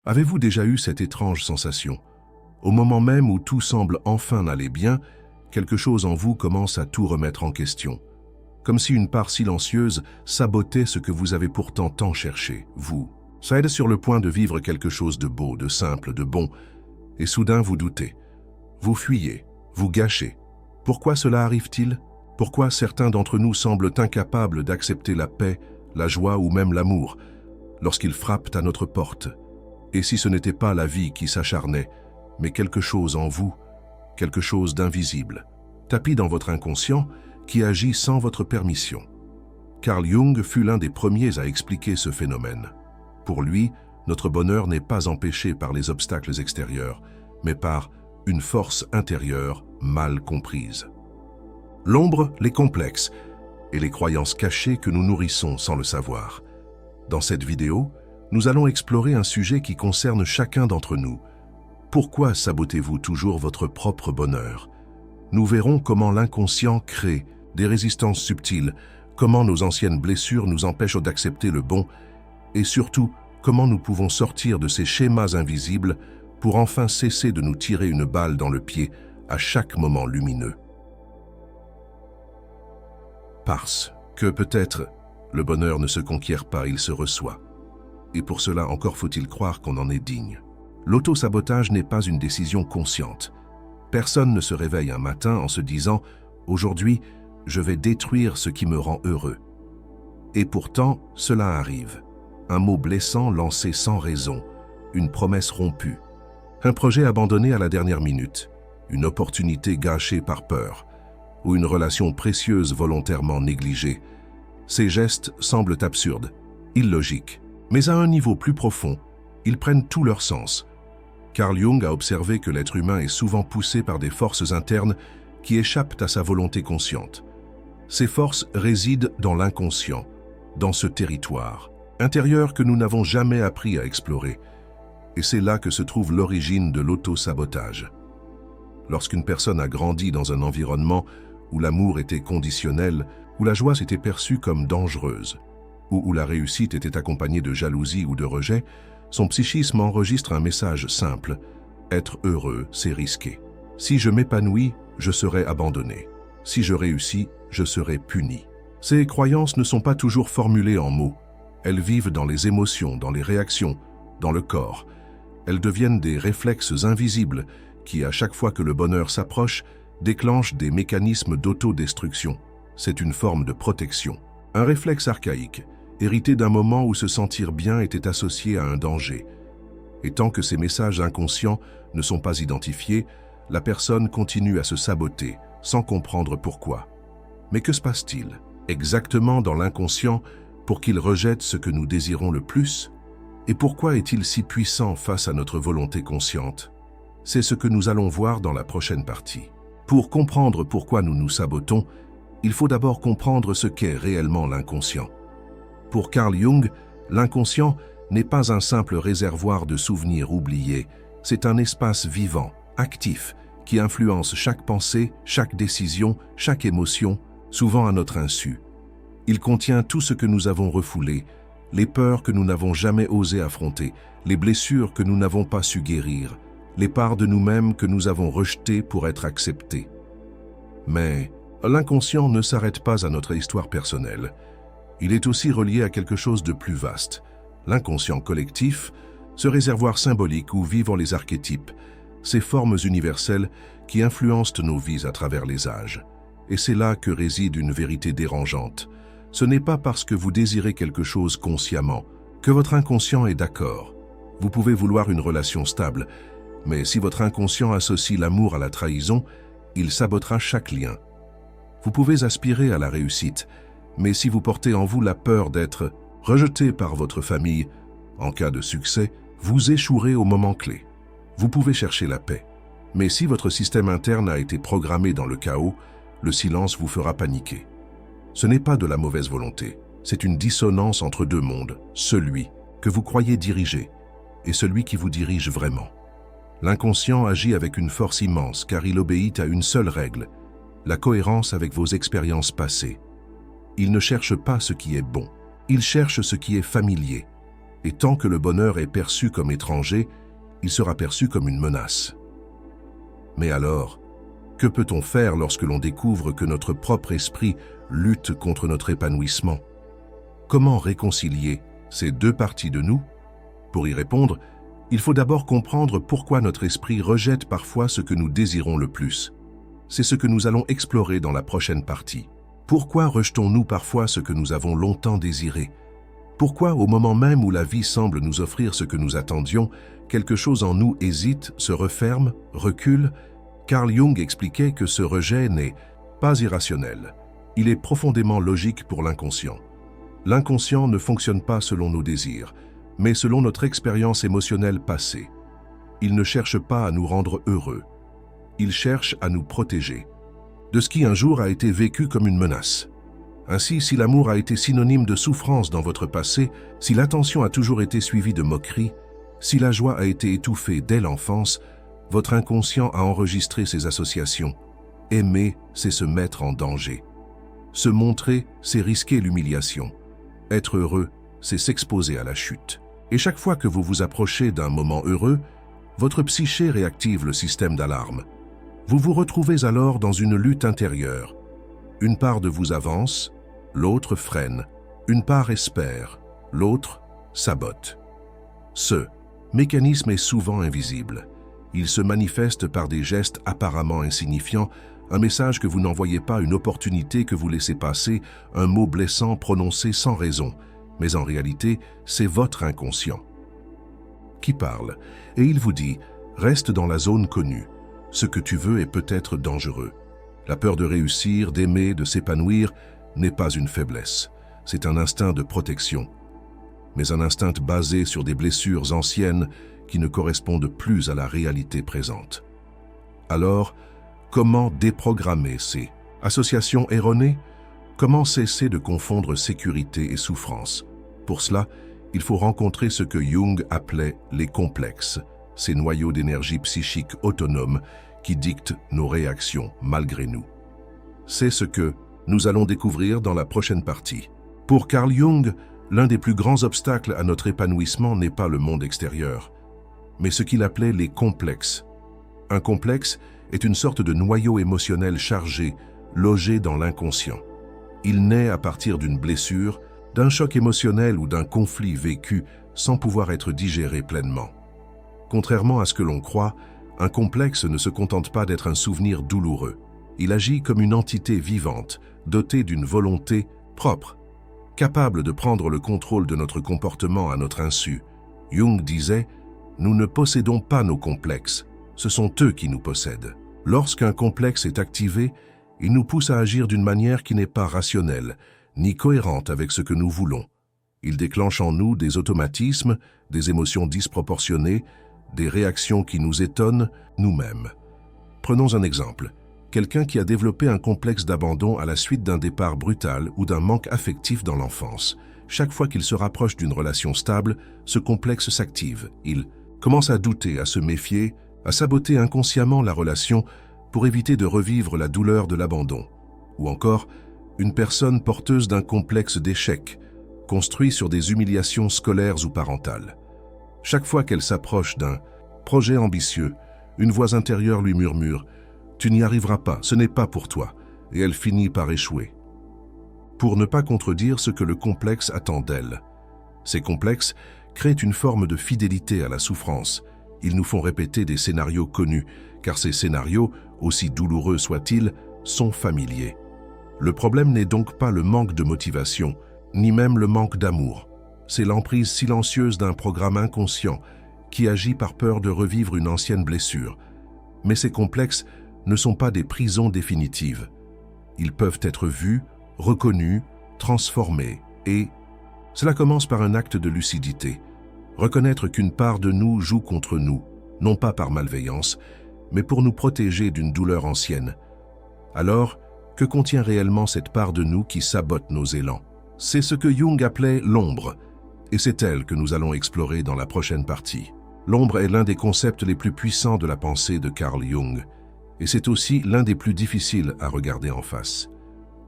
Avez-vous déjà eu cette étrange sensation? Au moment même où tout semble enfin aller bien, quelque chose en vous commence à tout remettre en question. Comme si une part silencieuse sabotait ce que vous avez pourtant tant cherché, vous. Ça êtes sur le point de vivre quelque chose de beau, de simple, de bon, et soudain vous doutez. Vous fuyez, vous gâchez. Pourquoi cela arrive-t-il? Pourquoi certains d'entre nous semblent incapables d'accepter la paix, la joie ou même l'amour, lorsqu'ils frappent à notre porte? Et si ce n'était pas la vie qui s'acharnait, mais quelque chose en vous, quelque chose d'invisible, tapi dans votre inconscient, qui agit sans votre permission. Carl Jung fut l'un des premiers à expliquer ce phénomène. Pour lui, notre bonheur n'est pas empêché par les obstacles extérieurs, mais par une force intérieure mal comprise. L'ombre, les complexes et les croyances cachées que nous nourrissons sans le savoir. Dans cette vidéo, nous allons explorer un sujet qui concerne chacun d'entre nous. Pourquoi sabotez-vous toujours votre propre bonheur? Nous verrons comment l'inconscient crée des résistances subtiles, comment nos anciennes blessures nous empêchent d'accepter le bon, et surtout, comment nous pouvons sortir de ces schémas invisibles pour enfin cesser de nous tirer une balle dans le pied à chaque moment lumineux. Parce que peut-être, le bonheur ne se conquiert pas, il se reçoit. Et pour cela, encore faut-il croire qu'on en est digne. L'auto-sabotage n'est pas une décision consciente. Personne ne se réveille un matin en se disant « Aujourd'hui, je vais détruire ce qui me rend heureux ». Et pourtant, cela arrive. Un mot blessant lancé sans raison, une promesse rompue, un projet abandonné à la dernière minute, une opportunité gâchée par peur, ou une relation précieuse volontairement négligée. Ces gestes semblent absurdes, illogiques, mais à un niveau plus profond, ils prennent tout leur sens. Carl Jung a observé que l'être humain est souvent poussé par des forces internes qui échappent à sa volonté consciente. Ces forces résident dans l'inconscient, dans ce territoire intérieur que nous n'avons jamais appris à explorer. Et c'est là que se trouve l'origine de l'auto-sabotage. Lorsqu'une personne a grandi dans un environnement où l'amour était conditionnel, où la joie s'était perçue comme dangereuse, ou où la réussite était accompagnée de jalousie ou de rejet, son psychisme enregistre un message simple. Être heureux, c'est risqué. Si je m'épanouis, je serai abandonné. Si je réussis, je serai puni. Ces croyances ne sont pas toujours formulées en mots. Elles vivent dans les émotions, dans les réactions, dans le corps. Elles deviennent des réflexes invisibles qui, à chaque fois que le bonheur s'approche, déclenchent des mécanismes d'autodestruction. C'est une forme de protection. Un réflexe archaïque, hérité d'un moment où se sentir bien était associé à un danger. Et tant que ces messages inconscients ne sont pas identifiés, la personne continue à se saboter, sans comprendre pourquoi. Mais que se passe-t-il exactement dans l'inconscient pour qu'il rejette ce que nous désirons le plus? Et pourquoi est-il si puissant face à notre volonté consciente? C'est ce que nous allons voir dans la prochaine partie. Pour comprendre pourquoi nous nous sabotons, il faut d'abord comprendre ce qu'est réellement l'inconscient. Pour Carl Jung, l'inconscient n'est pas un simple réservoir de souvenirs oubliés, c'est un espace vivant, actif, qui influence chaque pensée, chaque décision, chaque émotion, souvent à notre insu. Il contient tout ce que nous avons refoulé, les peurs que nous n'avons jamais osé affronter, les blessures que nous n'avons pas su guérir, les parts de nous-mêmes que nous avons rejetées pour être acceptées. Mais l'inconscient ne s'arrête pas à notre histoire personnelle. Il est aussi relié à quelque chose de plus vaste. L'inconscient collectif, ce réservoir symbolique où vivent les archétypes, ces formes universelles qui influencent nos vies à travers les âges. Et c'est là que réside une vérité dérangeante. Ce n'est pas parce que vous désirez quelque chose consciemment que votre inconscient est d'accord. Vous pouvez vouloir une relation stable, mais si votre inconscient associe l'amour à la trahison, il sabotera chaque lien. Vous pouvez aspirer à la réussite, mais si vous portez en vous la peur d'être rejeté par votre famille, en cas de succès, vous échouerez au moment clé. Vous pouvez chercher la paix, mais si votre système interne a été programmé dans le chaos, le silence vous fera paniquer. Ce n'est pas de la mauvaise volonté, c'est une dissonance entre deux mondes, celui que vous croyez diriger et celui qui vous dirige vraiment. L'inconscient agit avec une force immense car il obéit à une seule règle, la cohérence avec vos expériences passées. Il ne cherche pas ce qui est bon, il cherche ce qui est familier. Et tant que le bonheur est perçu comme étranger, il sera perçu comme une menace. Mais alors, que peut-on faire lorsque l'on découvre que notre propre esprit lutte contre notre épanouissement? Comment réconcilier ces deux parties de nous? Pour y répondre, il faut d'abord comprendre pourquoi notre esprit rejette parfois ce que nous désirons le plus. C'est ce que nous allons explorer dans la prochaine partie. Pourquoi rejetons-nous parfois ce que nous avons longtemps désiré? Pourquoi, au moment même où la vie semble nous offrir ce que nous attendions, quelque chose en nous hésite, se referme, recule? Carl Jung expliquait que ce rejet n'est pas irrationnel. Il est profondément logique pour l'inconscient. L'inconscient ne fonctionne pas selon nos désirs, mais selon notre expérience émotionnelle passée. Il ne cherche pas à nous rendre heureux. Il cherche à nous protéger de ce qui un jour a été vécu comme une menace. Ainsi, si l'amour a été synonyme de souffrance dans votre passé, si l'attention a toujours été suivie de moquerie, si la joie a été étouffée dès l'enfance, votre inconscient a enregistré ces associations. Aimer, c'est se mettre en danger. Se montrer, c'est risquer l'humiliation. Être heureux, c'est s'exposer à la chute. Et chaque fois que vous vous approchez d'un moment heureux, votre psyché réactive le système d'alarme. Vous vous retrouvez alors dans une lutte intérieure. Une part de vous avance, l'autre freine. Une part espère, l'autre sabote. Ce mécanisme est souvent invisible. Il se manifeste par des gestes apparemment insignifiants, un message que vous n'envoyez pas, une opportunité que vous laissez passer, un mot blessant prononcé sans raison. Mais en réalité, c'est votre inconscient qui parle. Et il vous dit, reste dans la zone connue. Ce que tu veux est peut-être dangereux. La peur de réussir, d'aimer, de s'épanouir n'est pas une faiblesse. C'est un instinct de protection. Mais un instinct basé sur des blessures anciennes qui ne correspondent plus à la réalité présente. Alors, comment déprogrammer ces associations erronées? Comment cesser de confondre sécurité et souffrance? Pour cela, il faut rencontrer ce que Jung appelait les complexes, ces noyaux d'énergie psychique autonomes qui dictent nos réactions malgré nous. C'est ce que nous allons découvrir dans la prochaine partie. Pour Carl Jung, l'un des plus grands obstacles à notre épanouissement n'est pas le monde extérieur, mais ce qu'il appelait les complexes. Un complexe est une sorte de noyau émotionnel chargé, logé dans l'inconscient. Il naît à partir d'une blessure, d'un choc émotionnel ou d'un conflit vécu sans pouvoir être digéré pleinement. Contrairement à ce que l'on croit, un complexe ne se contente pas d'être un souvenir douloureux. Il agit comme une entité vivante, dotée d'une volonté propre, capable de prendre le contrôle de notre comportement à notre insu. Jung disait « Nous ne possédons pas nos complexes, ce sont eux qui nous possèdent. » Lorsqu'un complexe est activé, il nous pousse à agir d'une manière qui n'est pas rationnelle, ni cohérente avec ce que nous voulons. Il déclenche en nous des automatismes, des émotions disproportionnées, des réactions qui nous étonnent nous-mêmes. Prenons un exemple. Quelqu'un qui a développé un complexe d'abandon à la suite d'un départ brutal ou d'un manque affectif dans l'enfance. Chaque fois qu'il se rapproche d'une relation stable, ce complexe s'active. Il commence à douter, à se méfier, à saboter inconsciemment la relation pour éviter de revivre la douleur de l'abandon. Ou encore, une personne porteuse d'un complexe d'échec, construit sur des humiliations scolaires ou parentales. Chaque fois qu'elle s'approche d'un projet ambitieux, une voix intérieure lui murmure « Tu n'y arriveras pas, ce n'est pas pour toi », et elle finit par échouer. Pour ne pas contredire ce que le complexe attend d'elle. Ces complexes créent une forme de fidélité à la souffrance. Ils nous font répéter des scénarios connus, car ces scénarios, aussi douloureux soient-ils, sont familiers. Le problème n'est donc pas le manque de motivation, ni même le manque d'amour. C'est l'emprise silencieuse d'un programme inconscient qui agit par peur de revivre une ancienne blessure. Mais ces complexes ne sont pas des prisons définitives. Ils peuvent être vus, reconnus, transformés et... Cela commence par un acte de lucidité. Reconnaître qu'une part de nous joue contre nous, non pas par malveillance, mais pour nous protéger d'une douleur ancienne. Alors, que contient réellement cette part de nous qui sabote nos élans? C'est ce que Jung appelait l'ombre, et c'est elle que nous allons explorer dans la prochaine partie. L'ombre est l'un des concepts les plus puissants de la pensée de Carl Jung, et c'est aussi l'un des plus difficiles à regarder en face.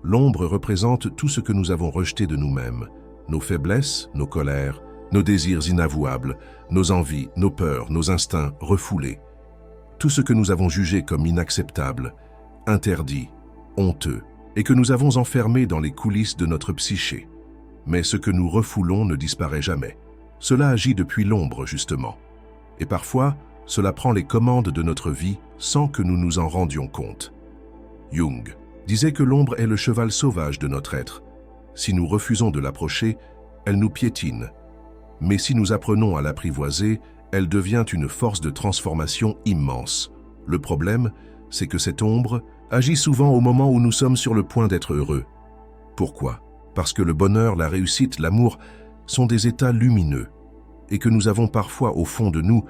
L'ombre représente tout ce que nous avons rejeté de nous-mêmes, nos faiblesses, nos colères, nos désirs inavouables, nos envies, nos peurs, nos instincts refoulés. Tout ce que nous avons jugé comme inacceptable, interdit, honteux, et que nous avons enfermé dans les coulisses de notre psyché. Mais ce que nous refoulons ne disparaît jamais. Cela agit depuis l'ombre, justement. Et parfois, cela prend les commandes de notre vie sans que nous nous en rendions compte. Jung disait que l'ombre est le cheval sauvage de notre être. Si nous refusons de l'approcher, elle nous piétine. Mais si nous apprenons à l'apprivoiser, elle devient une force de transformation immense. Le problème, c'est que cette ombre agit souvent au moment où nous sommes sur le point d'être heureux. Pourquoi? Parce que le bonheur, la réussite, l'amour sont des états lumineux et que nous avons parfois au fond de nous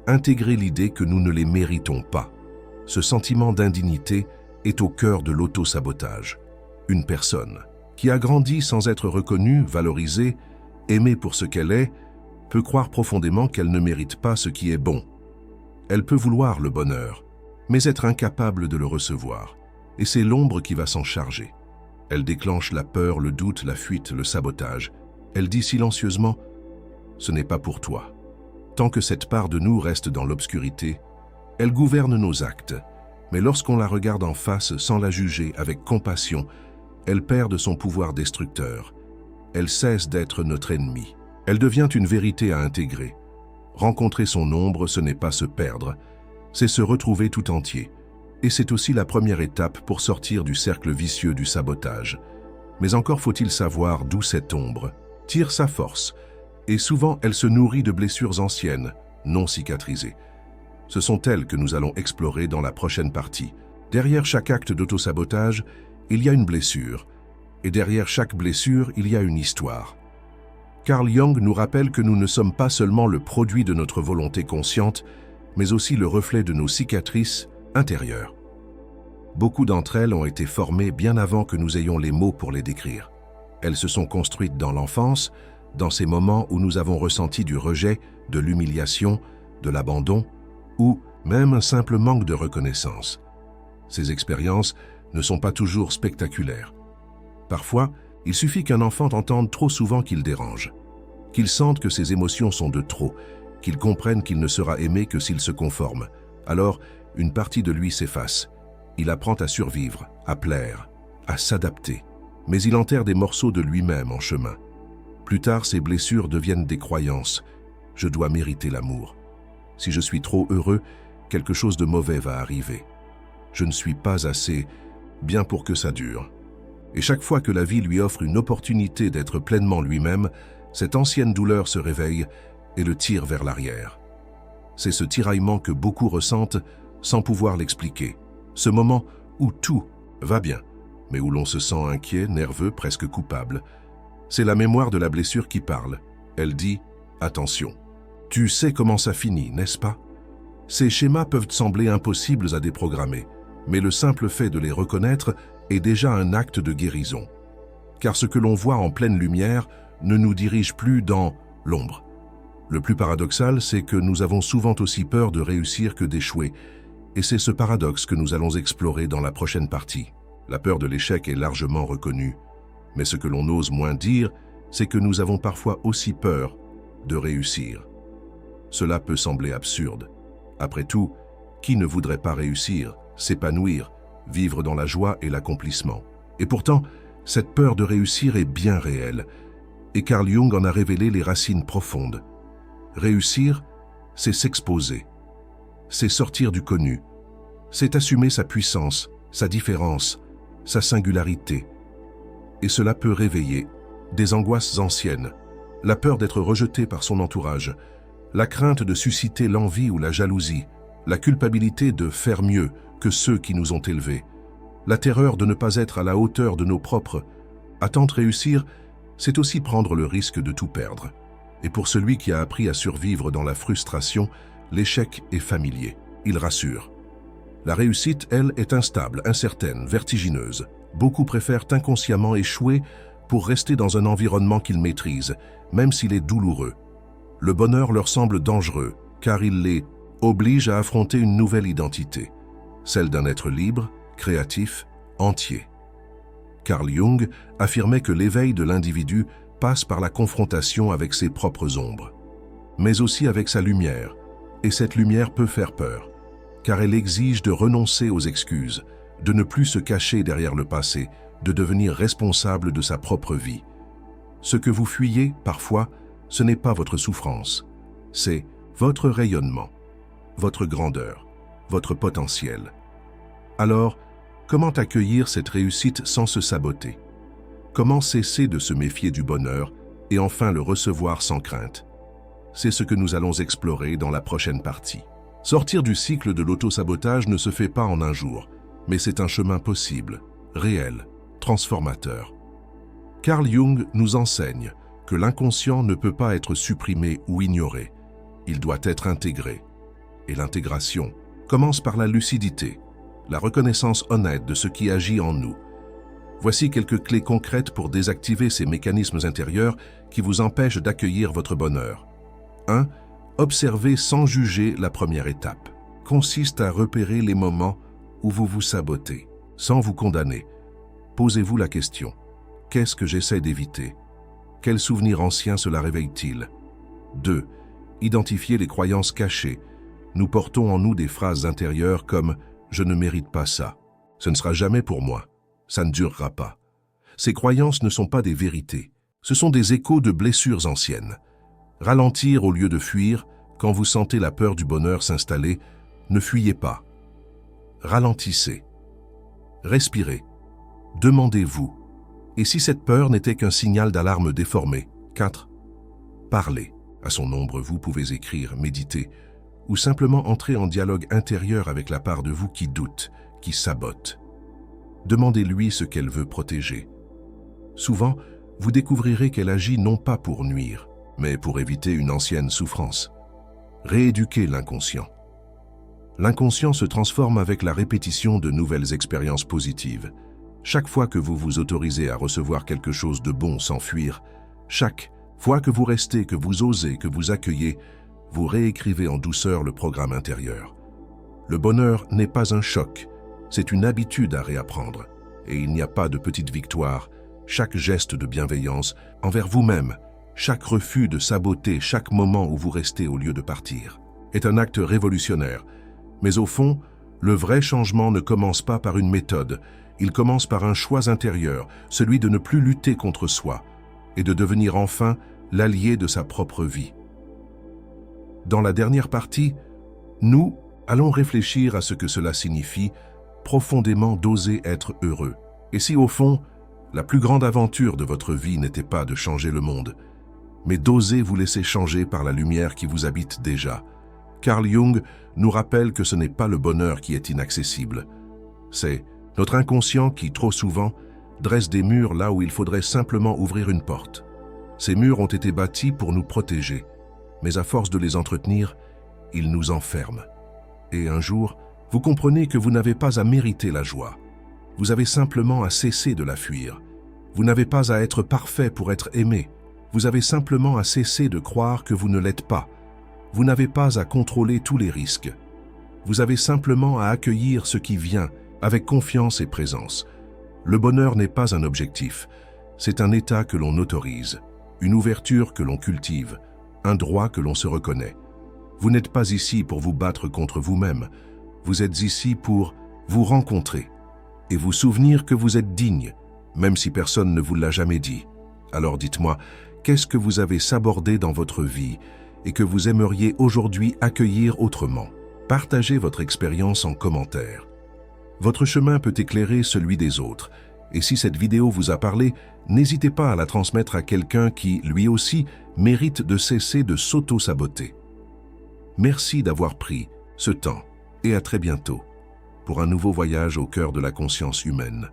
intégré l'idée que nous ne les méritons pas. Ce sentiment d'indignité est au cœur de l'auto-sabotage. Une personne qui a grandi sans être reconnue, valorisée, aimée pour ce qu'elle est, peut croire profondément qu'elle ne mérite pas ce qui est bon. Elle peut vouloir le bonheur, mais être incapable de le recevoir. Et c'est l'ombre qui va s'en charger. Elle déclenche la peur, le doute, la fuite, le sabotage. Elle dit silencieusement « ce n'est pas pour toi ». Tant que cette part de nous reste dans l'obscurité, elle gouverne nos actes. Mais lorsqu'on la regarde en face sans la juger avec compassion, elle perd de son pouvoir destructeur. Elle cesse d'être notre ennemi. Elle devient une vérité à intégrer. Rencontrer son ombre, ce n'est pas se perdre, c'est se retrouver tout entier. Et c'est aussi la première étape pour sortir du cercle vicieux du sabotage. Mais encore faut-il savoir d'où cette ombre tire sa force. Et souvent, elle se nourrit de blessures anciennes, non cicatrisées. Ce sont elles que nous allons explorer dans la prochaine partie. Derrière chaque acte d'autosabotage, il y a une blessure. Et derrière chaque blessure, il y a une histoire. Carl Jung nous rappelle que nous ne sommes pas seulement le produit de notre volonté consciente, mais aussi le reflet de nos cicatrices intérieures. Beaucoup d'entre elles ont été formées bien avant que nous ayons les mots pour les décrire. Elles se sont construites dans l'enfance, dans ces moments où nous avons ressenti du rejet, de l'humiliation, de l'abandon, ou même un simple manque de reconnaissance. Ces expériences ne sont pas toujours spectaculaires. Parfois, il suffit qu'un enfant entende trop souvent qu'il dérange, qu'il sente que ses émotions sont de trop, qu'il comprenne qu'il ne sera aimé que s'il se conforme. Alors, une partie de lui s'efface. Il apprend à survivre, à plaire, à s'adapter. Mais il enterre des morceaux de lui-même en chemin. Plus tard, ces blessures deviennent des croyances. Je dois mériter l'amour. Si je suis trop heureux, quelque chose de mauvais va arriver. Je ne suis pas assez bien pour que ça dure. Et chaque fois que la vie lui offre une opportunité d'être pleinement lui-même, cette ancienne douleur se réveille et le tire vers l'arrière. C'est ce tiraillement que beaucoup ressentent sans pouvoir l'expliquer. Ce moment où tout va bien, mais où l'on se sent inquiet, nerveux, presque coupable. C'est la mémoire de la blessure qui parle. Elle dit « Attention, tu sais comment ça finit, n'est-ce pas ?» Ces schémas peuvent sembler impossibles à déprogrammer, mais le simple fait de les reconnaître est déjà un acte de guérison. Car ce que l'on voit en pleine lumière ne nous dirige plus dans l'ombre. Le plus paradoxal, c'est que nous avons souvent aussi peur de réussir que d'échouer, et c'est ce paradoxe que nous allons explorer dans la prochaine partie. La peur de l'échec est largement reconnue, mais ce que l'on ose moins dire, c'est que nous avons parfois aussi peur de réussir. Cela peut sembler absurde. Après tout, qui ne voudrait pas réussir, s'épanouir, vivre dans la joie et l'accomplissement? Et pourtant, cette peur de réussir est bien réelle, et Carl Jung en a révélé les racines profondes. Réussir, c'est s'exposer, c'est sortir du connu, c'est assumer sa puissance, sa différence, sa singularité. Et cela peut réveiller des angoisses anciennes, la peur d'être rejeté par son entourage, la crainte de susciter l'envie ou la jalousie, la culpabilité de faire mieux que ceux qui nous ont élevés, la terreur de ne pas être à la hauteur de nos propres. Attendre réussir, c'est aussi prendre le risque de tout perdre. Et pour celui qui a appris à survivre dans la frustration, l'échec est familier, il rassure. La réussite, elle, est instable, incertaine, vertigineuse. Beaucoup préfèrent inconsciemment échouer pour rester dans un environnement qu'ils maîtrisent, même s'il est douloureux. Le bonheur leur semble dangereux, car il les oblige à affronter une nouvelle identité, celle d'un être libre, créatif, entier. Carl Jung affirmait que l'éveil de l'individu passe par la confrontation avec ses propres ombres, mais aussi avec sa lumière, et cette lumière peut faire peur, car elle exige de renoncer aux excuses, de ne plus se cacher derrière le passé, de devenir responsable de sa propre vie. Ce que vous fuyez, parfois, ce n'est pas votre souffrance, c'est votre rayonnement, votre grandeur, votre potentiel. Alors, comment accueillir cette réussite sans se saboter? Comment cesser de se méfier du bonheur et enfin le recevoir sans crainte? C'est ce que nous allons explorer dans la prochaine partie. Sortir du cycle de l'auto-sabotage ne se fait pas en un jour, mais c'est un chemin possible, réel, transformateur. Carl Jung nous enseigne que l'inconscient ne peut pas être supprimé ou ignoré. Il doit être intégré. Et l'intégration commence par la lucidité, la reconnaissance honnête de ce qui agit en nous. Voici quelques clés concrètes pour désactiver ces mécanismes intérieurs qui vous empêchent d'accueillir votre bonheur. 1. Observer sans juger. La première étape consiste à repérer les moments où vous vous sabotez, sans vous condamner. Posez-vous la question: qu'est-ce que j'essaie d'éviter? Quel souvenir ancien cela réveille-t-il? 2. Identifier les croyances cachées. Nous portons en nous des phrases intérieures comme « je ne mérite pas ça »,« ce ne sera jamais pour moi »,« ça ne durera pas ». Ces croyances ne sont pas des vérités, ce sont des échos de blessures anciennes. Ralentir au lieu de fuir, quand vous sentez la peur du bonheur s'installer, ne fuyez pas. Ralentissez. Respirez. Demandez-vous: et si cette peur n'était qu'un signal d'alarme déformé? 4. Parlez. À son ombre, vous pouvez écrire, méditer, ou simplement entrer en dialogue intérieur avec la part de vous qui doute, qui sabote. Demandez-lui ce qu'elle veut protéger. Souvent, vous découvrirez qu'elle agit non pas pour nuire, mais pour éviter une ancienne souffrance. Rééduquez l'inconscient. L'inconscient se transforme avec la répétition de nouvelles expériences positives. Chaque fois que vous vous autorisez à recevoir quelque chose de bon sans fuir, chaque fois que vous restez, que vous osez, que vous accueillez, vous réécrivez en douceur le programme intérieur. Le bonheur n'est pas un choc, c'est une habitude à réapprendre. Et il n'y a pas de petite victoire. Chaque geste de bienveillance envers vous-même, chaque refus de saboter chaque moment où vous restez au lieu de partir, est un acte révolutionnaire. Mais au fond, le vrai changement ne commence pas par une méthode, il commence par un choix intérieur, celui de ne plus lutter contre soi, et de devenir enfin l'allié de sa propre vie. Dans la dernière partie, nous allons réfléchir à ce que cela signifie profondément d'oser être heureux. Et si au fond, la plus grande aventure de votre vie n'était pas de changer le monde, mais d'oser vous laisser changer par la lumière qui vous habite déjà. Carl Jung nous rappelle que ce n'est pas le bonheur qui est inaccessible. C'est notre inconscient qui, trop souvent, dresse des murs là où il faudrait simplement ouvrir une porte. Ces murs ont été bâtis pour nous protéger, mais à force de les entretenir, ils nous enferment. Et un jour, vous comprenez que vous n'avez pas à mériter la joie. Vous avez simplement à cesser de la fuir. Vous n'avez pas à être parfait pour être aimé. Vous avez simplement à cesser de croire que vous ne l'êtes pas. Vous n'avez pas à contrôler tous les risques. Vous avez simplement à accueillir ce qui vient avec confiance et présence. Le bonheur n'est pas un objectif, c'est un état que l'on autorise, une ouverture que l'on cultive, un droit que l'on se reconnaît. Vous n'êtes pas ici pour vous battre contre vous-même, vous êtes ici pour vous rencontrer et vous souvenir que vous êtes digne, même si personne ne vous l'a jamais dit. Alors dites-moi, qu'est-ce que vous avez sabordé dans votre vie et que vous aimeriez aujourd'hui accueillir autrement? Partagez votre expérience en commentaire. Votre chemin peut éclairer celui des autres. Et si cette vidéo vous a parlé, n'hésitez pas à la transmettre à quelqu'un qui, lui aussi, mérite de cesser de s'auto-saboter. Merci d'avoir pris ce temps et à très bientôt pour un nouveau voyage au cœur de la conscience humaine.